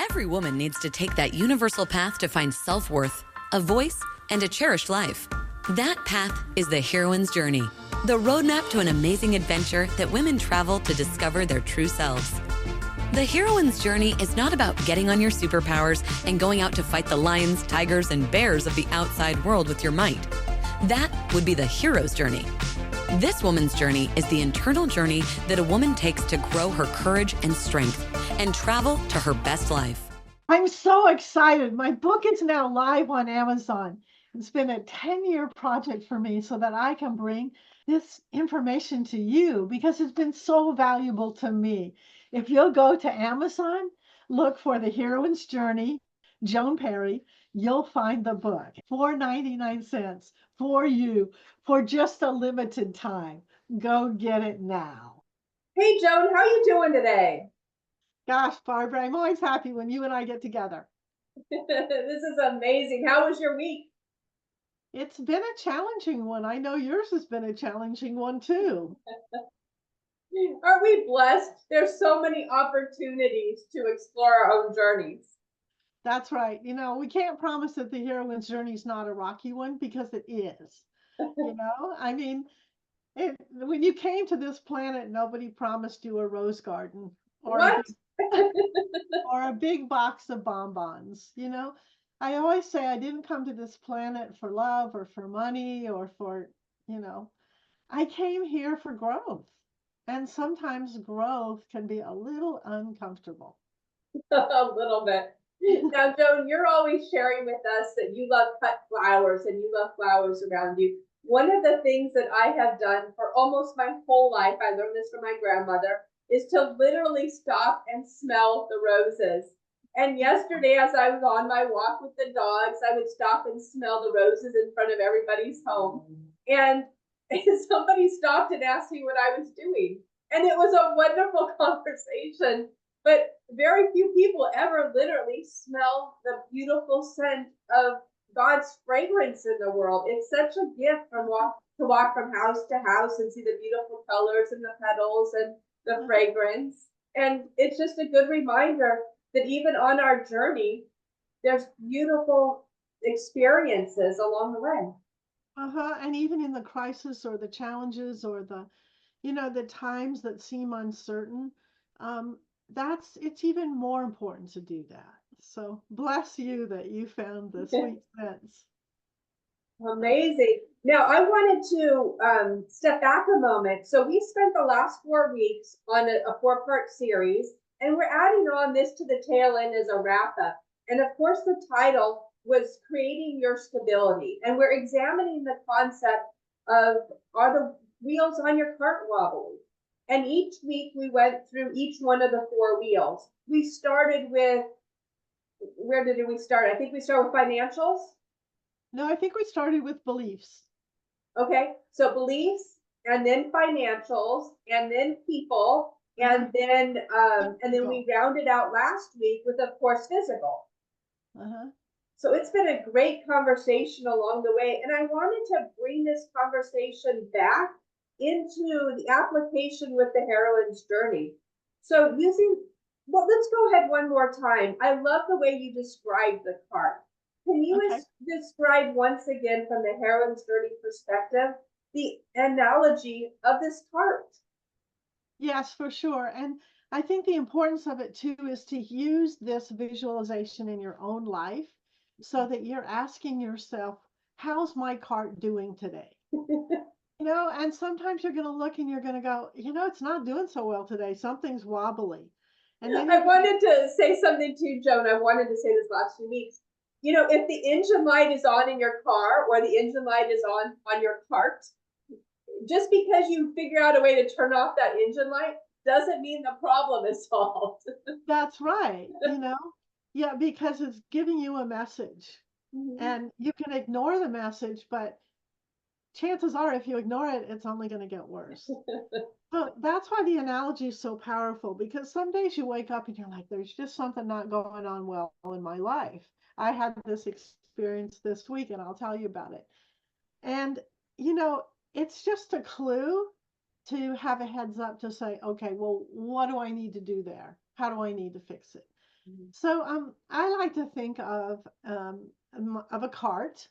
Every woman needs to take that universal path to find self-worth, a voice, and a cherished life. That path is the heroine's journey, the roadmap to an amazing adventure that women travel to discover their true selves. The heroine's journey is not about getting on your superpowers and going out to fight the lions, tigers, and bears of the outside world with your might. That would be the hero's journey. This woman's journey is the internal journey that a woman takes to grow her courage and strength and travel to her best life. I'm so excited. My book is now live on Amazon. It's been a 10-year project for me so that I can bring this information to you because it's been so valuable to me. If you'll go to Amazon, look for The Heroine's Journey, Joan Perry, you'll find the book. $4.99 for you for just a limited time. Go get it now. Hey, Joan, how are you doing today? Gosh, Barbara, I'm always happy when you and I get together. This is amazing. How was your week? It's been a challenging one. I know yours has been a challenging one too. Aren't we blessed? There's so many opportunities to explore our own journeys. That's right. You know, we can't promise that the heroine's journey is not a rocky one because it is. You know, I mean, when you came to this planet, nobody promised you a rose garden or or a big box of bonbons. You know, I always say I didn't come to this planet for love or for money or for, I came here for growth. And sometimes growth can be a little uncomfortable. A little bit. Now, Joan, you're always sharing with us that you love cut flowers and you love flowers around you. One of the things that I have done for almost my whole life, I learned this from my grandmother, is to literally stop and smell the roses. And yesterday, as I was on my walk with the dogs, I would stop and smell the roses in front of everybody's home. And somebody stopped and asked me what I was doing. And it was a wonderful conversation. But very few people ever literally smell the beautiful scent of God's fragrance in the world. It's such a gift to walk from house to house and see the beautiful colors and the petals and the fragrance. And it's just a good reminder that even on our journey, there's beautiful experiences along the way. And even in the crisis or the challenges or the times that seem uncertain, it's even more important to do that. So bless you that you found the sweet sense. Amazing. Now I wanted to step back a moment. So we spent the last 4 weeks on a 4-part series, and we're adding on this to the tail end as a wrap up. And of course, the title was Creating Your Stability. And we're examining the concept of, are the wheels on your cart wobbly? And each week we went through each one of the 4 wheels. We started with, where did we start? I think we started with financials. No, I think we started with beliefs. Okay, so beliefs, and then financials, and then people, and then we rounded out last week with, of course, physical. So it's been a great conversation along the way, and I wanted to bring this conversation back into the application with the heroine's journey. So let's go ahead one more time. I love the way you described the cart. Can you describe once again from the heroine's journey perspective the analogy of this cart? Yes, for sure. And I think the importance of it too is to use this visualization in your own life so that you're asking yourself, how's my cart doing today? And sometimes you're going to look and you're going to go, it's not doing so well today. Something's wobbly. And then I wanted to say something too, Joan. I wanted to say this last few weeks. If the engine light is on in your car or the engine light is on your cart, just because you figure out a way to turn off that engine light doesn't mean the problem is solved. That's right. Yeah, because it's giving you a message. And you can ignore the message, but chances are if you ignore it, it's only going to get worse. So that's why the analogy is so powerful, because some days you wake up and you're like, there's just something not going on well in my life. I had this experience this week and I'll tell you about it. And, it's just a clue to have a heads up to say, okay, well, what do I need to do there? How do I need to fix it? So I like to think of a cart,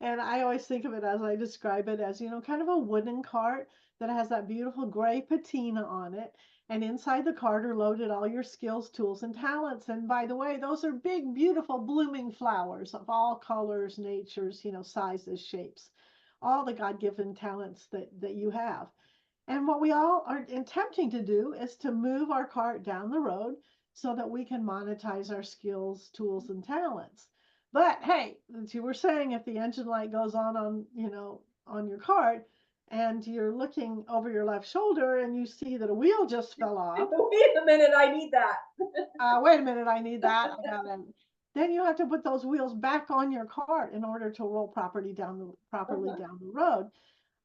and I always think of it as I describe it as, kind of a wooden cart that has that beautiful gray patina on it. And inside the cart are loaded all your skills, tools, and talents. And by the way, those are big, beautiful, blooming flowers of all colors, natures, sizes, shapes, all the God-given talents that you have. And what we all are attempting to do is to move our cart down the road so that we can monetize our skills, tools, and talents. But hey, as you were saying, if the engine light goes on your cart and you're looking over your left shoulder and you see that a wheel just fell off, Wait a minute, I need that. wait a minute, I need that. I got it. Then you have to put those wheels back on your cart in order to roll properly down the road.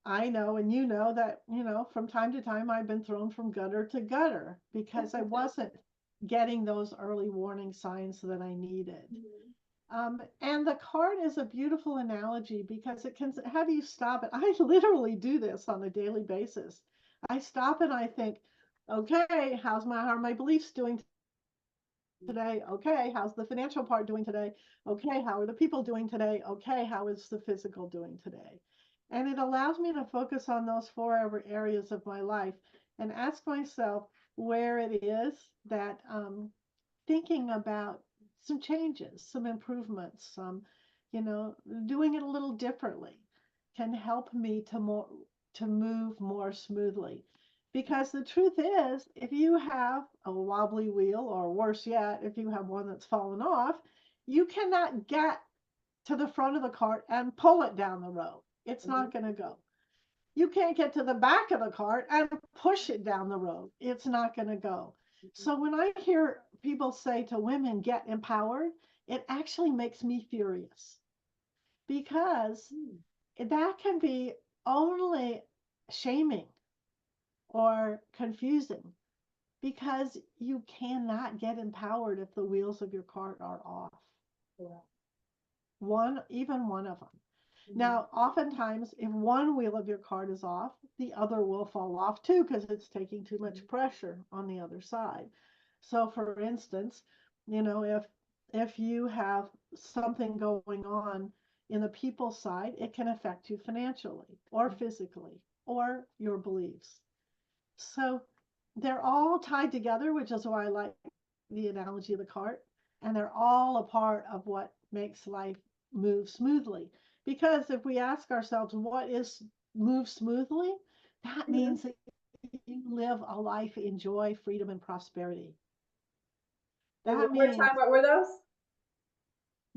I know, and you know that, from time to time I've been thrown from gutter to gutter because I wasn't getting those early warning signs that I needed. And the cart is a beautiful analogy because it can have you stop it. I literally do this on a daily basis. I stop and I think, okay, how are my beliefs doing today? Okay, how's the financial part doing today? Okay, how are the people doing today? Okay, how is the physical doing today? And it allows me to focus on those four areas of my life and ask myself where it is that thinking about some changes, some improvements, doing it a little differently can help me to move more smoothly. Because the truth is, if you have a wobbly wheel, or worse yet, if you have one that's fallen off, you cannot get to the front of the cart and pull it down the road. It's not going to go. You can't get to the back of the cart and push it down the road. It's not going to go. So when I hear people say to women, get empowered, it actually makes me furious because that can be only shaming or confusing because you cannot get empowered if the wheels of your cart are off. Even one of them. Now, oftentimes, if one wheel of your cart is off, the other will fall off too because it's taking too much pressure on the other side. So, for instance, if you have something going on in the people side, it can affect you financially or physically or your beliefs. So they're all tied together, which is why I like the analogy of the cart, and they're all a part of what makes life move smoothly. Because if we ask ourselves, what is move smoothly? That means that you live a life in joy, freedom, and prosperity. And That one more means time, what were those?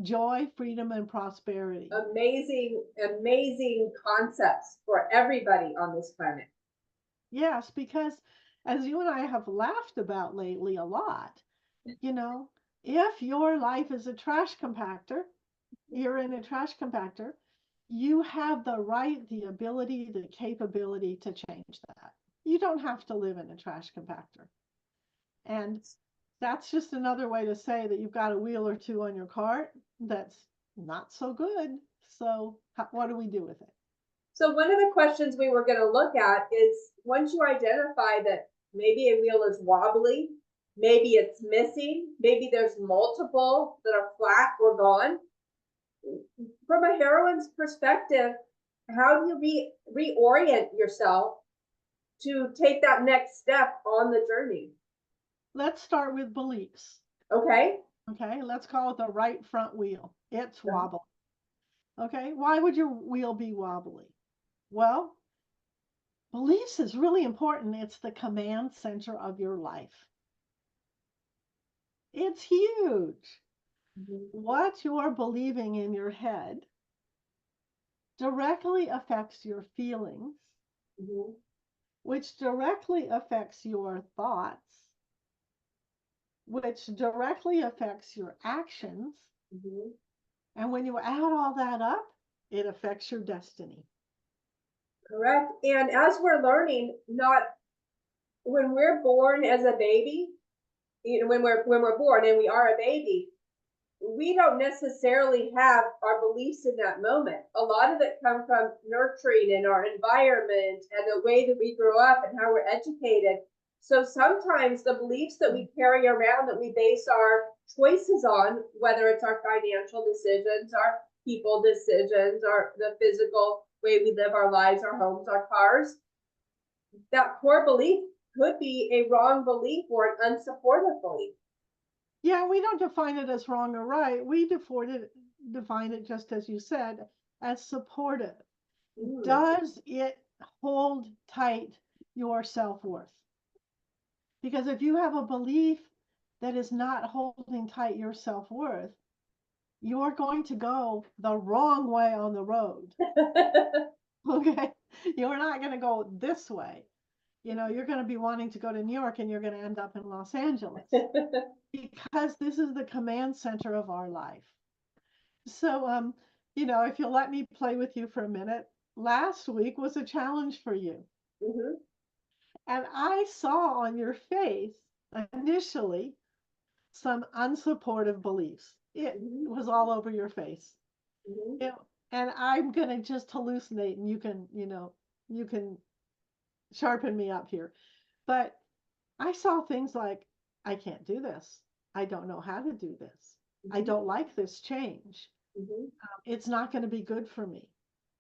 joy, freedom, and prosperity. Amazing, amazing concepts for everybody on this planet. Yes, because as you and I have laughed about lately a lot, if your life is a trash compactor, you're in a trash compactor, you have the right, the ability, the capability to change that. You don't have to live in a trash compactor. And that's just another way to say that you've got a wheel or two on your cart that's not so good. So what do we do with it? So one of the questions we were going to look at is, once you identify that maybe a wheel is wobbly, maybe it's missing, maybe there's multiple that are flat or gone. From a heroine's perspective, how do you reorient yourself to take that next step on the journey? Let's start with beliefs. Okay. Okay, let's call it the right front wheel. It's wobbly. Okay, why would your wheel be wobbly? Well, beliefs is really important. It's the command center of your life. It's huge. What you're believing in your head directly affects your feelings, which directly affects your thoughts, which directly affects your actions. And when you add all that up, it affects your destiny. Correct. And as we're learning, not when we're born as a baby, when we're born and we are a baby, we don't necessarily have our beliefs in that moment. A lot of it comes from nurturing and our environment and the way that we grow up and how we're educated. So sometimes the beliefs that we carry around, that we base our choices on, whether it's our financial decisions, our people decisions, or the physical way we live our lives, our homes, our cars, that core belief could be a wrong belief or an unsupportive belief. Yeah, we don't define it as wrong or right. We define it just as you said, as supportive. Does it hold tight your self-worth? Because if you have a belief that is not holding tight your self-worth, you're going to go the wrong way on the road. Okay. You're not going to go this way. You're going to be wanting to go to New York and you're going to end up in Los Angeles because this is the command center of our life. So, if you'll let me play with you for a minute, last week was a challenge for you. Mm-hmm. And I saw on your face initially some unsupportive beliefs. It was all over your face. Mm-hmm. And I'm going to just hallucinate and you can sharpen me up here. But I saw things like, I can't do this. I don't know how to do this. Mm-hmm. I don't like this change. Mm-hmm. It's not going to be good for me.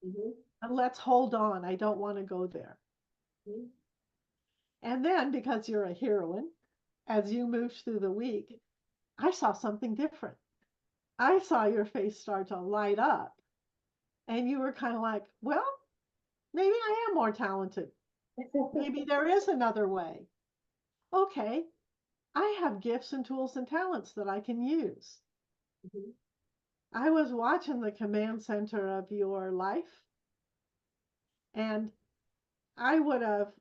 Mm-hmm. And let's hold on. I don't want to go there. Mm-hmm. And then, because you're a heroine, as you moved through the week, I saw something different. I saw your face start to light up. And you were kind of like, well, maybe I am more talented. Maybe there is another way. Okay, I have gifts and tools and talents that I can use. Mm-hmm. I was watching the command center of your life, and I would have,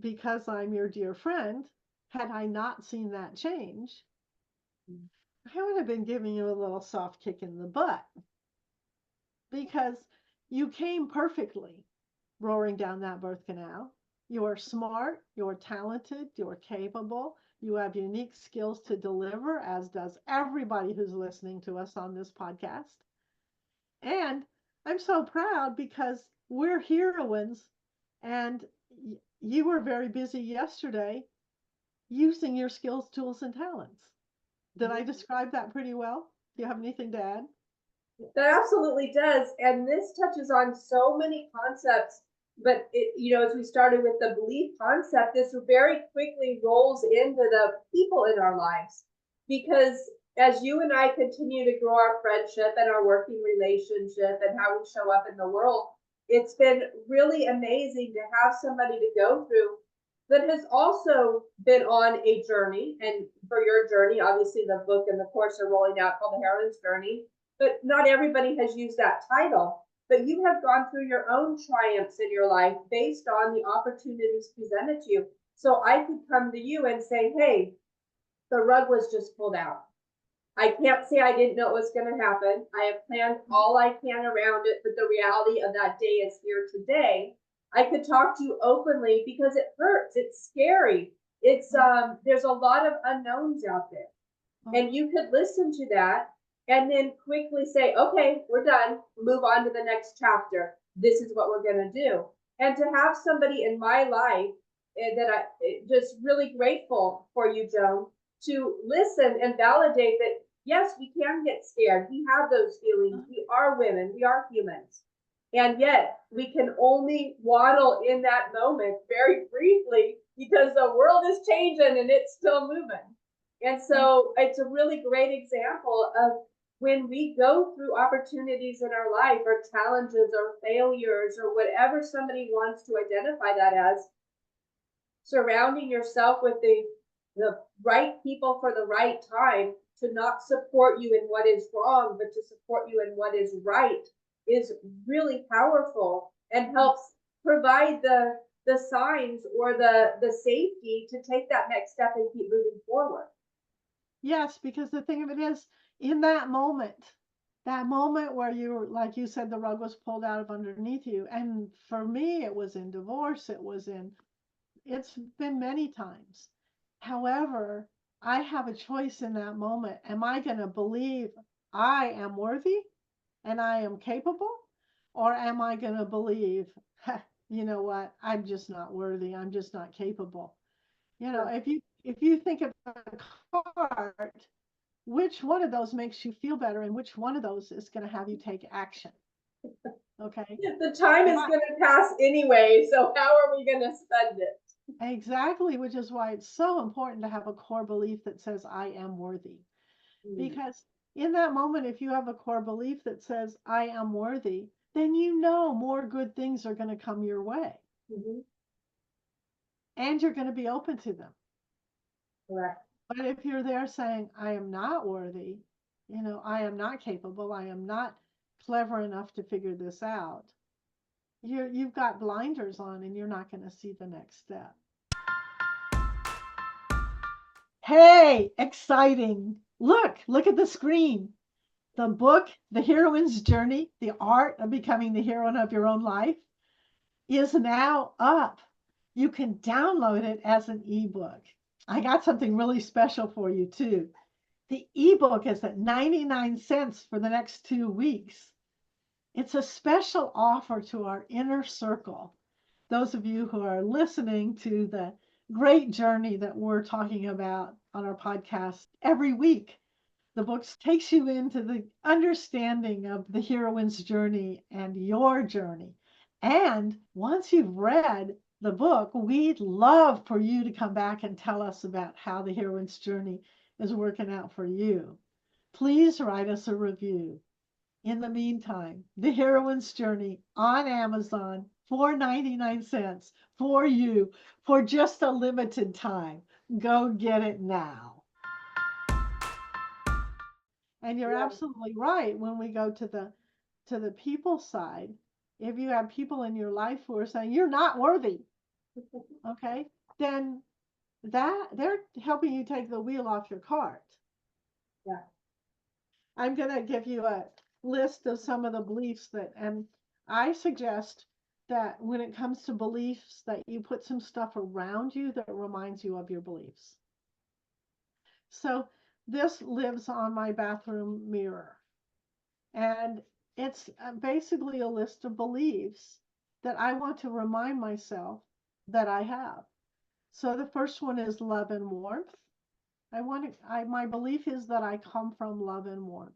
because I'm your dear friend, had I not seen that change, I would have been giving you a little soft kick in the butt, because you came perfectly roaring down that birth canal. You're smart, you're talented, you're capable, you have unique skills to deliver, as does everybody who's listening to us on this podcast. And I'm so proud because we're heroines, and you were very busy yesterday using your skills, tools, and talents. Did I describe that pretty well? Do you have anything to add? That absolutely does. And this touches on so many concepts. But, as we started with the belief concept, this very quickly rolls into the people in our lives. Because as you and I continue to grow our friendship and our working relationship and how we show up in the world, it's been really amazing to have somebody to go through that has also been on a journey. And for your journey, obviously the book and the course are rolling out called The Heroine's Journey. But not everybody has used that title. But you have gone through your own triumphs in your life based on the opportunities presented to you. So I could come to you and say, hey, the rug was just pulled out. I can't say I didn't know it was going to happen. I have planned all I can around it, but the reality of that day is here today. I could talk to you openly because it hurts. It's scary. It's there's a lot of unknowns out there. And you could listen to that and then quickly say, okay, we're done. Move on to the next chapter. This is what we're going to do. And to have somebody in my life that I just really grateful for you, Joan, to listen and validate that, yes, we can get scared. We have those feelings. We are women. We are humans. And yet we can only waddle in that moment very briefly because the world is changing and it's still moving. And so it's a really great example of when we go through opportunities in our life or challenges or failures or whatever somebody wants to identify that as, surrounding yourself with the right people for the right time to not support you in what is wrong, but to support you in what is right is really powerful and helps provide the signs or the safety to take that next step and keep moving forward. Yes, because the thing of it is, in that moment where you were, like you said, the rug was pulled out of underneath you. And for me, it was in divorce. It's been many times. However, I have a choice in that moment. Am I going to believe I am worthy and I am capable? Or am I going to believe, you know what, I'm just not worthy. I'm just not capable. You know, if you think of a cart, which one of those makes you feel better and which one of those is going to have you take action? Okay. The time is going to pass anyway, so how are we going to spend it? Exactly, which is why it's so important to have a core belief that says, I am worthy. Because in that moment, if you have a core belief that says, I am worthy, then you know more good things are going to come your way. And you're going to be open to them. Correct. But if you're there saying, I am not worthy, you know, I am not capable, I am not clever enough to figure this out, you've got blinders on and you're not going to see the next step. Hey, exciting. Look at the screen. The book, The Heroine's Journey, The Art of Becoming the Heroine of Your Own Life, is now up. You can download it as an ebook. I got something really special for you too. The ebook is at 99 cents for the next 2 weeks. It's a special offer to our inner circle. Those of you who are listening to the great journey that we're talking about on our podcast every week. The book takes you into the understanding of the heroine's journey and your journey. And once you've read the book, we'd love for you to come back and tell us about how the heroine's journey is working out for you. Please write us a review. In the meantime, The Heroine's Journey on Amazon for 99 cents for you for just a limited time. Go get it now. And you're absolutely right. When we go to the people side, if you have people in your life who are saying you're not worthy, okay, then that they're helping you take the wheel off your cart. Yeah. I'm going to give you a list of some of the beliefs that, and I suggest that when it comes to beliefs, that you put some stuff around you that reminds you of your beliefs. So this lives on my bathroom mirror. And it's basically a list of beliefs that I want to remind myself that I have. So the first one is love and warmth. My belief is that I come from love and warmth.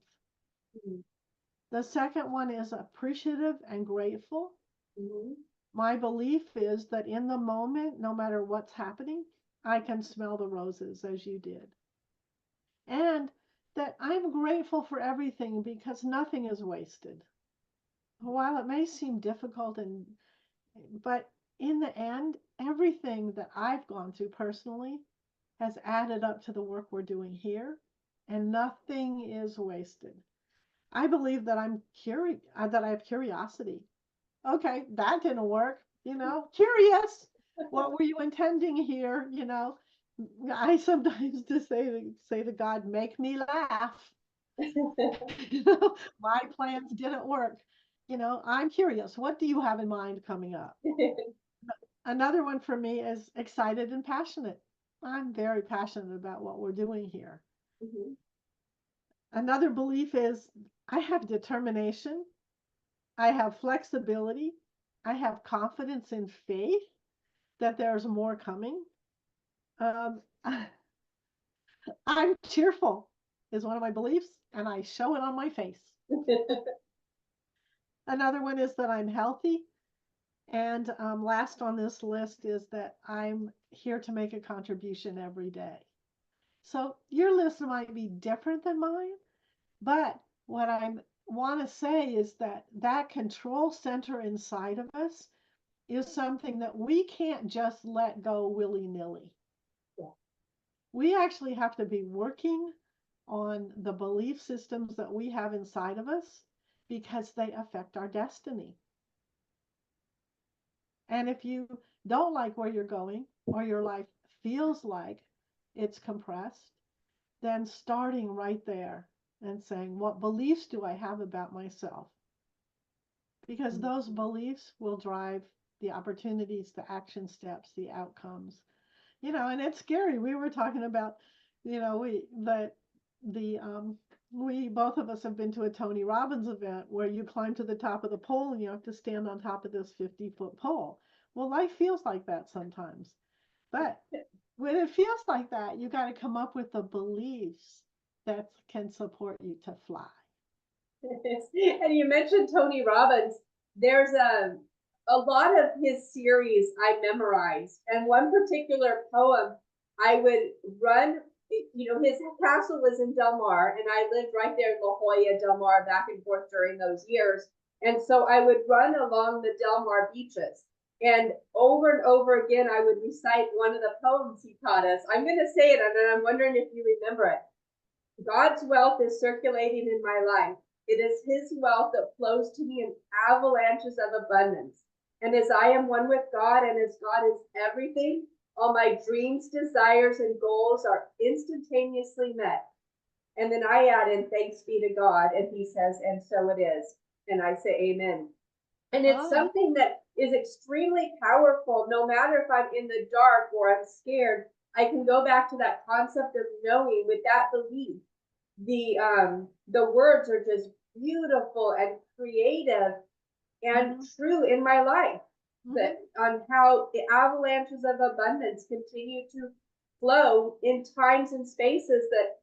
The second one is appreciative and grateful. My belief is that in the moment, no matter what's happening, I can smell the roses as you did. And that I'm grateful for everything because nothing is wasted. While it may seem difficult, but in the end, everything that I've gone through personally has added up to the work we're doing here, and nothing is wasted. I believe that that I have curiosity. Okay, that didn't work. Curious. What were you intending here? I sometimes just say to God, make me laugh. My plans didn't work. I'm curious. What do you have in mind coming up? Another one for me is excited and passionate. I'm very passionate about what we're doing here. Another belief is I have determination. I have flexibility. I have confidence and faith that there's more coming. I'm cheerful is one of my beliefs, and I show it on my face. Another one is that I'm healthy. And last on this list is that I'm here to make a contribution every day. So your list might be different than mine, but what I want to say is that control center inside of us is something that we can't just let go willy-nilly. Yeah. We actually have to be working on the belief systems that we have inside of us because they affect our destiny. And if you don't like where you're going or your life feels like it's compressed, then starting right there and saying, what beliefs do I have about myself? Because those beliefs will drive the opportunities, the action steps, the outcomes. And it's scary. We were talking about, we both of us have been to a Tony Robbins event where you climb to the top of the pole and you have to stand on top of this 50-foot pole. Well, life feels like that sometimes. But when it feels like that, you got to come up with the beliefs that can support you to fly. And you mentioned Tony Robbins. There's a lot of his series I memorized, and one particular poem I would run. You know, his castle was in Del Mar, and I lived right there in La Jolla, Del Mar, back and forth during those years. And so I would run along the Del Mar beaches, and over again, I would recite one of the poems he taught us. I'm going to say it, and I'm wondering if you remember it. God's wealth is circulating in my life. It is his wealth that flows to me in avalanches of abundance. And as I am one with God, and as God is everything, all my dreams, desires, and goals are instantaneously met. And then I add in, thanks be to God. And he says, and so it is. And I say, amen. And it's something that is extremely powerful. No matter if I'm in the dark or I'm scared, I can go back to that concept of knowing with that belief. The words are just beautiful and creative and true in my life. That on how the avalanches of abundance continue to flow in times and spaces that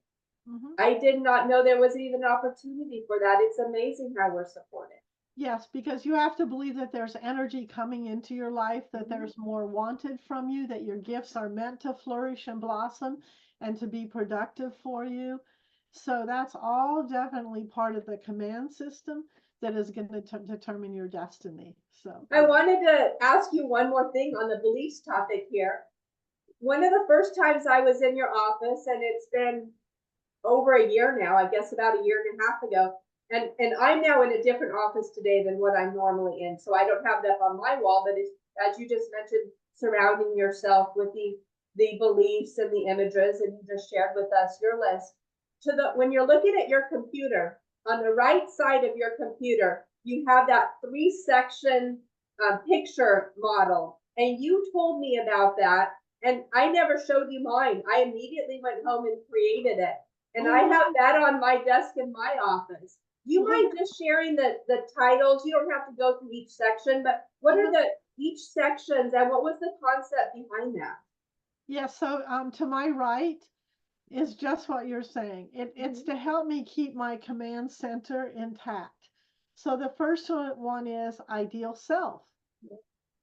I did not know there was even an opportunity for that. It's amazing how we're supported. Yes, because you have to believe that there's energy coming into your life, that there's more wanted from you, that your gifts are meant to flourish and blossom and to be productive for you. So that's all definitely part of the command system that is going to determine your destiny. So I wanted to ask you one more thing on the beliefs topic here. One of the first times I was in your office, and it's been over a year now, I guess about a year and a half ago. And I'm now in a different office today than what I'm normally in. So I don't have that on my wall, but it's, as you just mentioned, surrounding yourself with the beliefs and the images, and you just shared with us your list. When you're looking at your computer, on the right side of your computer, you have that 3-section picture model. And you told me about that, and I never showed you mine. I immediately went home and created it. And I have that on my desk in my office. Do you mind just sharing the titles? You don't have to go through each section, but what are each sections, and what was the concept behind that? Yeah, so to my right is just what you're saying. It's to help me keep my command center intact. So the first one is ideal self.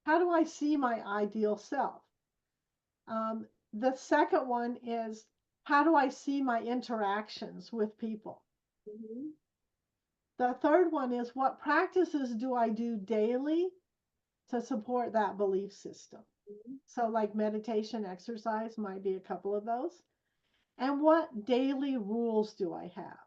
How do I see my ideal self? The second one is, how do I see my interactions with people? The third one is, what practices do I do daily to support that belief system? So like meditation, exercise might be a couple of those. And what daily rules do I have?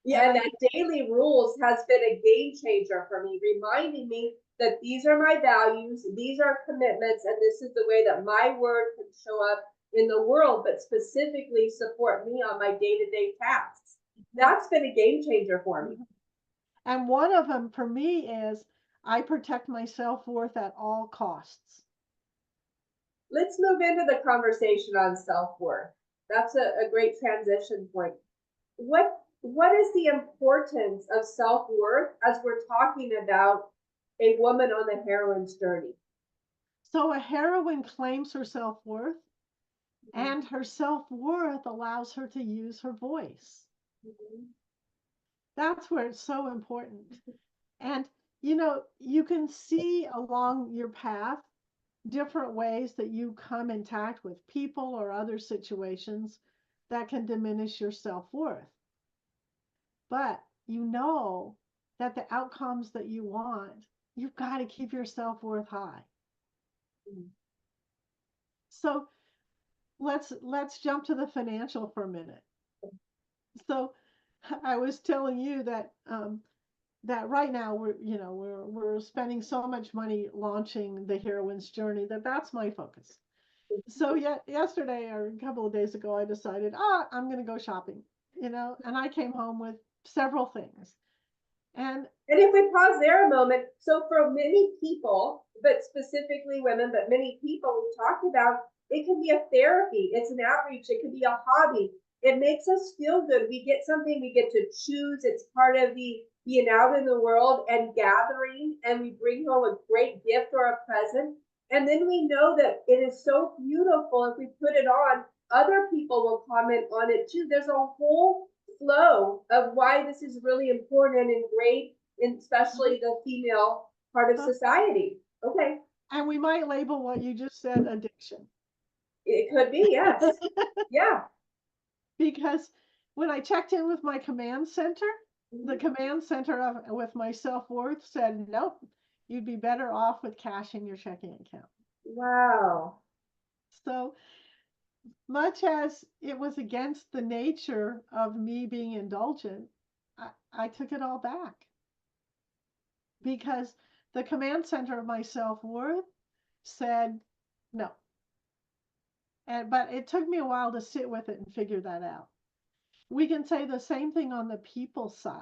Yeah, and that daily rules has been a game changer for me, reminding me that these are my values, these are commitments, and this is the way that my word can show up in the world, but specifically support me on my day-to-day tasks. That's been a game changer for me. And one of them for me is, I protect my self-worth at all costs. Let's move into the conversation on self-worth. That's a great transition point. What is the importance of self-worth as we're talking about a woman on the heroine's journey? So a heroine claims her self-worth, and her self-worth allows her to use her voice. That's where it's so important. And you can see along your path different ways that you come in contact with people or other situations that can diminish your self-worth. But that the outcomes that you want, you've got to keep your self-worth high. So let's jump to the financial for a minute. So I was telling you that that right now we're spending so much money launching the heroine's journey that's my focus. So yesterday or a couple of days ago, I decided, I'm going to go shopping, and I came home with several things. And if we pause there a moment, so for many people, but specifically women, but many people we talked about, it can be a therapy, it's an outreach, it can be a hobby. It makes us feel good. We get something we get to choose. It's part of the being out in the world and gathering, and we bring home a great gift or a present. And then we know that it is so beautiful. If we put it on, other people will comment on it too. There's a whole flow of why this is really important and great, in especially the female part of society. Okay. And we might label what you just said addiction. It could be, yes. Yeah. Because when I checked in with my command center, the command center with my self-worth said, nope, you'd be better off with cash in your checking account. Wow. So much as it was against the nature of me being indulgent, I took it all back because the command center of my self-worth said no. But it took me a while to sit with it and figure that out. We can say the same thing on the people side.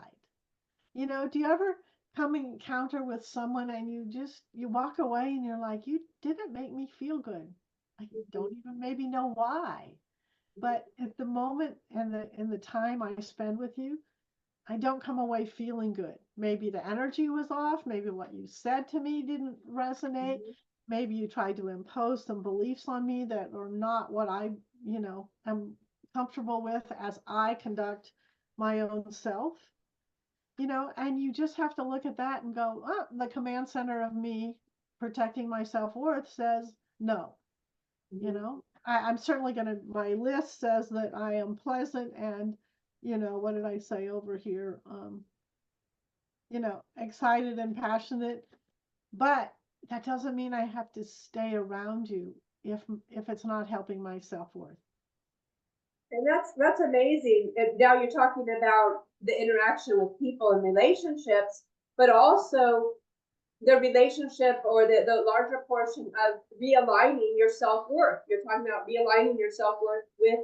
You know, do you ever come encounter with someone and you walk away and you're like, you didn't make me feel good. I don't even maybe know why. But at the moment and the time I spend with you, I don't come away feeling good. Maybe the energy was off, maybe what you said to me didn't resonate. Maybe you tried to impose some beliefs on me that are not what I, am comfortable with as I conduct my own self. And you just have to look at that and go, oh, the command center of me protecting my self-worth says no. I'm certainly my list says that I am pleasant and, what did I say over here? Excited and passionate, but that doesn't mean I have to stay around you if it's not helping my self-worth. And that's amazing. And now you're talking about the interaction with people and relationships, but also the relationship or the larger portion of realigning your self-worth. You're talking about realigning your self-worth with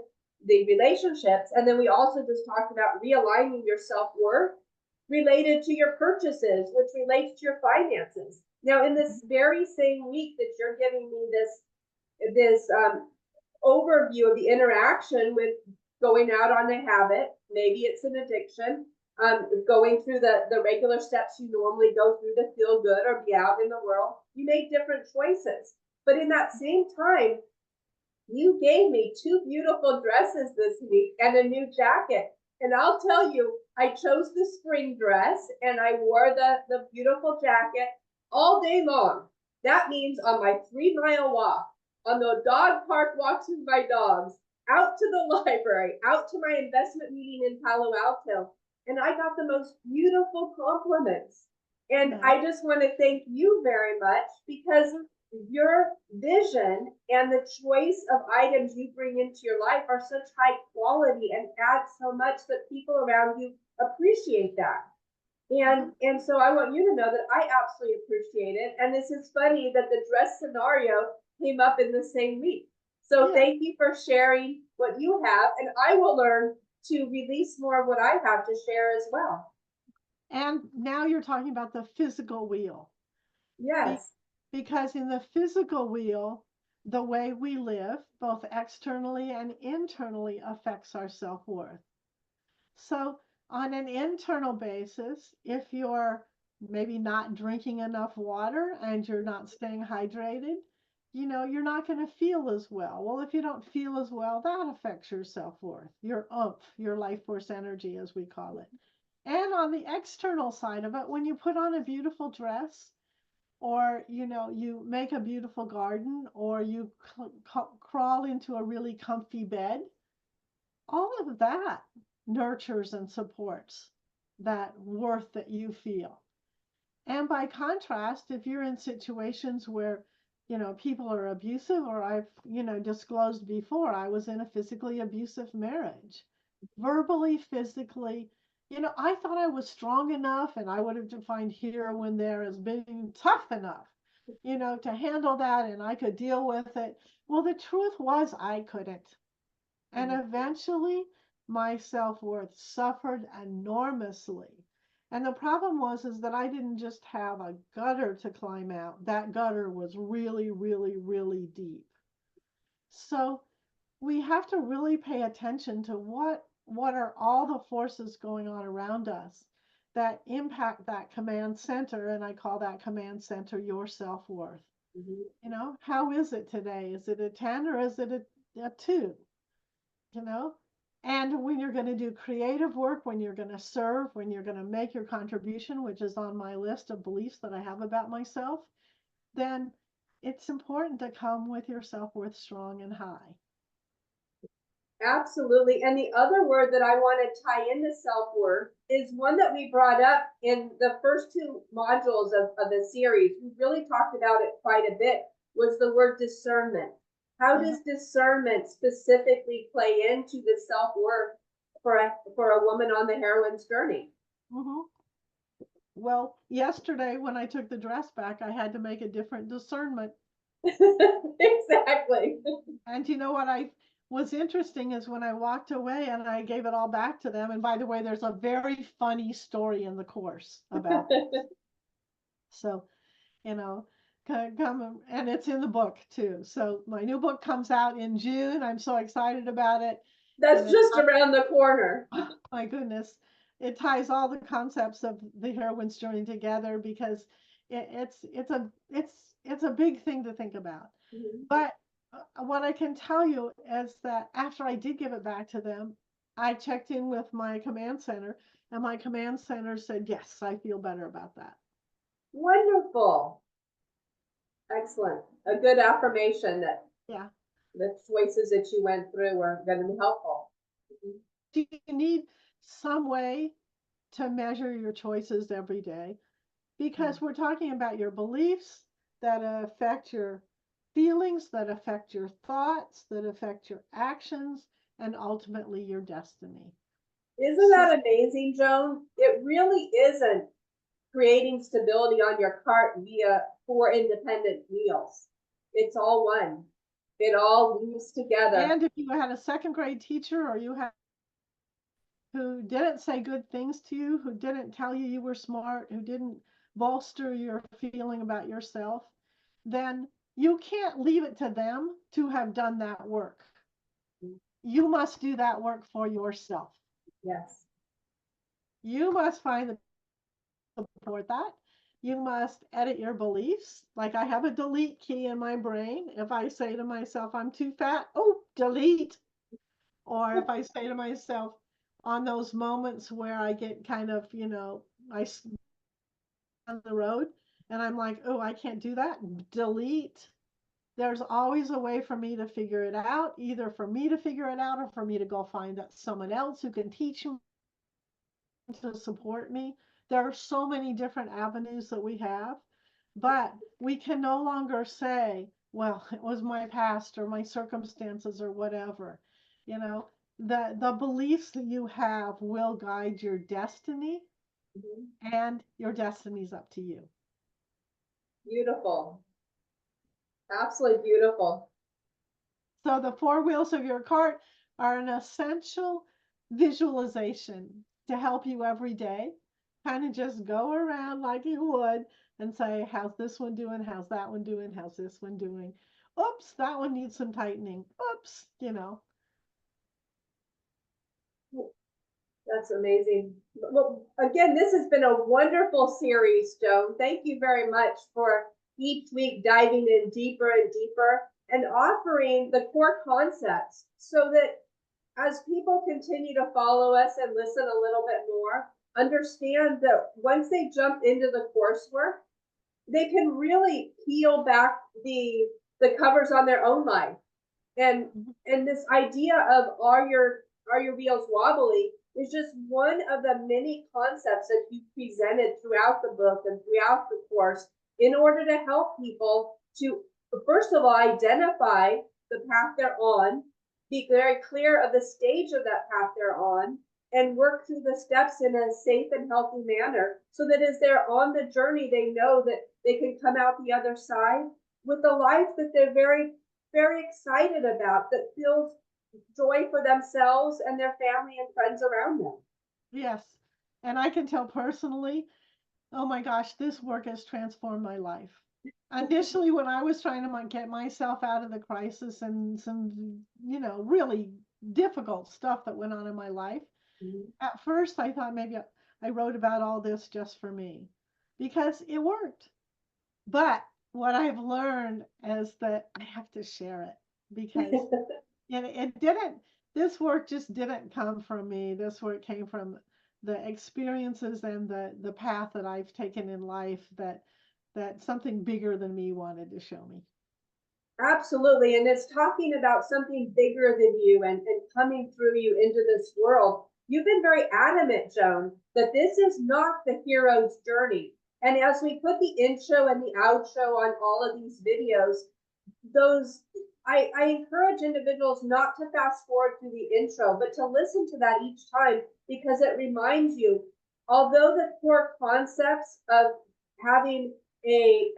the relationships. And then we also just talked about realigning your self-worth related to your purchases, which relates to your finances. Now, in this very same week that you're giving me this overview of the interaction with going out on a habit, maybe it's an addiction, going through the regular steps you normally go through to feel good or be out in the world, you make different choices. But in that same time, you gave me 2 beautiful dresses this week and a new jacket. And I'll tell you, I chose the spring dress and I wore the beautiful jacket all day long. That means on my 3-mile walk, on the dog park walks with my dogs, out to the library, out to my investment meeting in Palo Alto. And I got the most beautiful compliments. And I just want to thank you very much because your vision and the choice of items you bring into your life are such high quality and add so much that people around you appreciate that. And so I want you to know that I absolutely appreciate it. And this is funny that the dress scenario came up in the same week. So thank you for sharing what you have, and I will learn to release more of what I have to share as well. And now you're talking about the physical wheel. Yes. Because in the physical wheel, the way we live, both externally and internally, affects our self-worth. So on an internal basis, if you're maybe not drinking enough water and you're not staying hydrated, you're not going to feel as well. Well, if you don't feel as well, that affects your self-worth, your oomph, your life force energy, as we call it. And on the external side of it, when you put on a beautiful dress, or, you make a beautiful garden, or you crawl into a really comfy bed, all of that nurtures and supports that worth that you feel. And by contrast, if you're in situations where, people are abusive, or I've, disclosed before, I was in a physically abusive marriage, verbally, physically. I thought I was strong enough, and I would have defined heroine there as being tough enough, to handle that, and I could deal with it. Well, the truth was I couldn't. And eventually my self-worth suffered enormously. And the problem is that I didn't just have a gutter to climb out. That gutter was really, really, really deep. So we have to really pay attention to what are all the forces going on around us that impact that command center, and I call that command center your self-worth. You know, how is it today? Is it a 10 or is it a 2? You know, and when you're going to do creative work, when you're going to serve, when you're going to make your contribution, which is on my list of beliefs that I have about myself, then it's important to come with your self-worth strong and high. Absolutely. And the other word that I want to tie into self-worth is one that we brought up in the first two modules of the series. We really talked about it quite a bit, was the word discernment. How does discernment specifically play into the self-worth for a woman on the heroine's journey? Mm-hmm. Well, yesterday when I took the dress back, I had to make a different discernment. Exactly. And you know what was interesting is when I walked away and I gave it all back to them. And by the way, there's a very funny story in the course about this. So, you know, come and it's in the book too. So my new book comes out in June. I'm so excited about it. That's just around the corner. Oh, my goodness. It ties all the concepts of the heroine's journey together because it's a big thing to think about. But what I can tell you is that after I did give it back to them, I checked in with my command center, and my command center said, yes, I feel better about that. Wonderful. Excellent. A good affirmation that the choices that you went through were going to be helpful. Do you need some way to measure your choices every day? Because we're talking about your beliefs that affect your feelings, that affect your thoughts, that affect your actions, and ultimately your destiny. Isn't that amazing, Joan? It really isn't creating stability on your cart via 4 independent wheels. It's all one. It all weaves together. And if you had a second grade teacher or you had who didn't say good things to you, who didn't tell you you were smart, who didn't bolster your feeling about yourself, then you can't leave it to them to have done that work. You must do that work for yourself. Yes. You must find the support that. You must edit your beliefs. Like I have a delete key in my brain. If I say to myself, I'm too fat, oh, delete. Or if I say to myself, on those moments where I get kind of, I on the road and I'm like, oh, I can't do that, delete. There's always a way for me to figure it out, either for me to figure it out or for me to go find someone else who can teach me to support me. There are so many different avenues that we have, but we can no longer say, well, it was my past or my circumstances or whatever. The beliefs that you have will guide your destiny, and your destiny's up to you. Beautiful. Absolutely beautiful. So the 4 wheels of your cart are an essential visualization to help you every day. Kind of just go around like you would and say, how's this one doing? How's that one doing? How's this one doing? Oops, that one needs some tightening. Oops, That's amazing. Well, again, this has been a wonderful series, Joan. Thank you very much for each week diving in deeper and deeper and offering the core concepts so that as people continue to follow us and listen a little bit more, understand that once they jump into the coursework, they can really peel back the covers on their own life. And this idea of are your wheels wobbly is just one of the many concepts that you presented throughout the book and throughout the course in order to help people to, first of all, identify the path they're on, be very clear of the stage of that path they're on, and work through the steps in a safe and healthy manner so that as they're on the journey, they know that they can come out the other side with a life that they're very, very excited about, that feels joy for themselves and their family and friends around them. Yes. And I can tell personally, oh my gosh, this work has transformed my life. Initially, when I was trying to get myself out of the crisis and some, really difficult stuff that went on in my life, at first I thought maybe I wrote about all this just for me because it worked. But what I've learned is that I have to share it because it didn't, this work just didn't come from me. This work came from the experiences and the path that I've taken in life that something bigger than me wanted to show me. Absolutely. And it's talking about something bigger than you and coming through you into this world. You've been very adamant, Joan, that this is not the hero's journey. And as we put the intro and the outro on all of these videos, I encourage individuals not to fast forward through the intro, but to listen to that each time, because it reminds you, although the core concepts of having a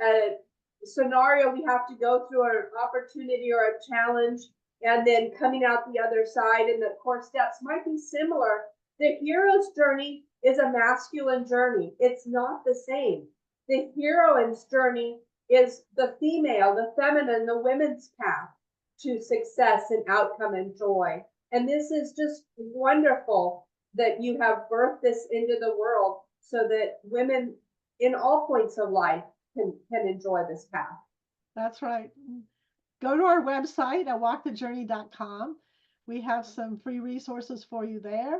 scenario we have to go through, or an opportunity or a challenge, and then coming out the other side, and the core steps might be similar, the hero's journey is a masculine journey. It's not the same. The heroine's journey is the female, the feminine, the women's path to success and outcome and joy. And this is just wonderful that you have birthed this into the world so that women in all points of life can enjoy this path. That's right. Go to our website at walkthejourney.com. We have some free resources for you there.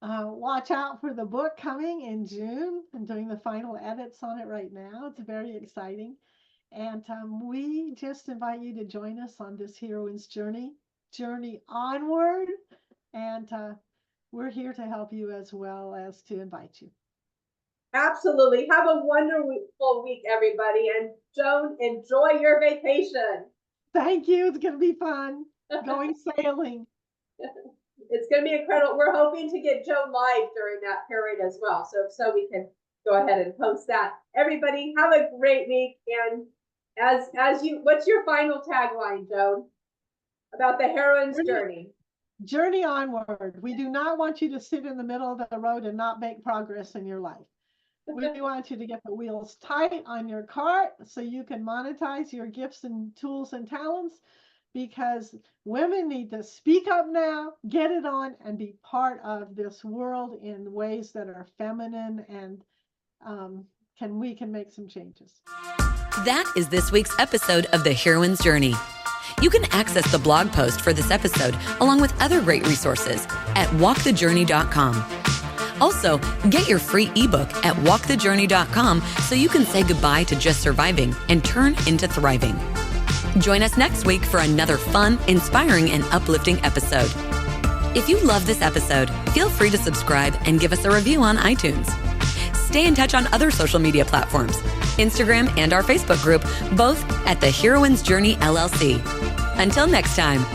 Watch out for the book coming in June. I'm doing the final edits on it right now. It's very exciting. And we just invite you to join us on this heroine's journey onward. And we're here to help you as well as to invite you. Absolutely. Have a wonderful week, everybody. And Joan, enjoy your vacation. Thank you. It's going to be fun going sailing. It's going to be incredible. We're hoping to get Joan live during that period as well. So we can go ahead and post that. Everybody have a great week. And what's your final tagline, Joan, about the heroine's journey? Journey onward. We do not want you to sit in the middle of the road and not make progress in your life. We want you to get the wheels tight on your cart so you can monetize your gifts and tools and talents, because women need to speak up now, get it on, and be part of this world in ways that are feminine, and we can make some changes. That is this week's episode of The Heroine's Journey. You can access the blog post for this episode along with other great resources at walkthejourney.com. Also, get your free ebook at walkthejourney.com so you can say goodbye to just surviving and turn into thriving. Join us next week for another fun, inspiring, and uplifting episode. If you love this episode, feel free to subscribe and give us a review on iTunes. Stay in touch on other social media platforms, Instagram and our Facebook group, both at The Heroine's Journey LLC. Until next time.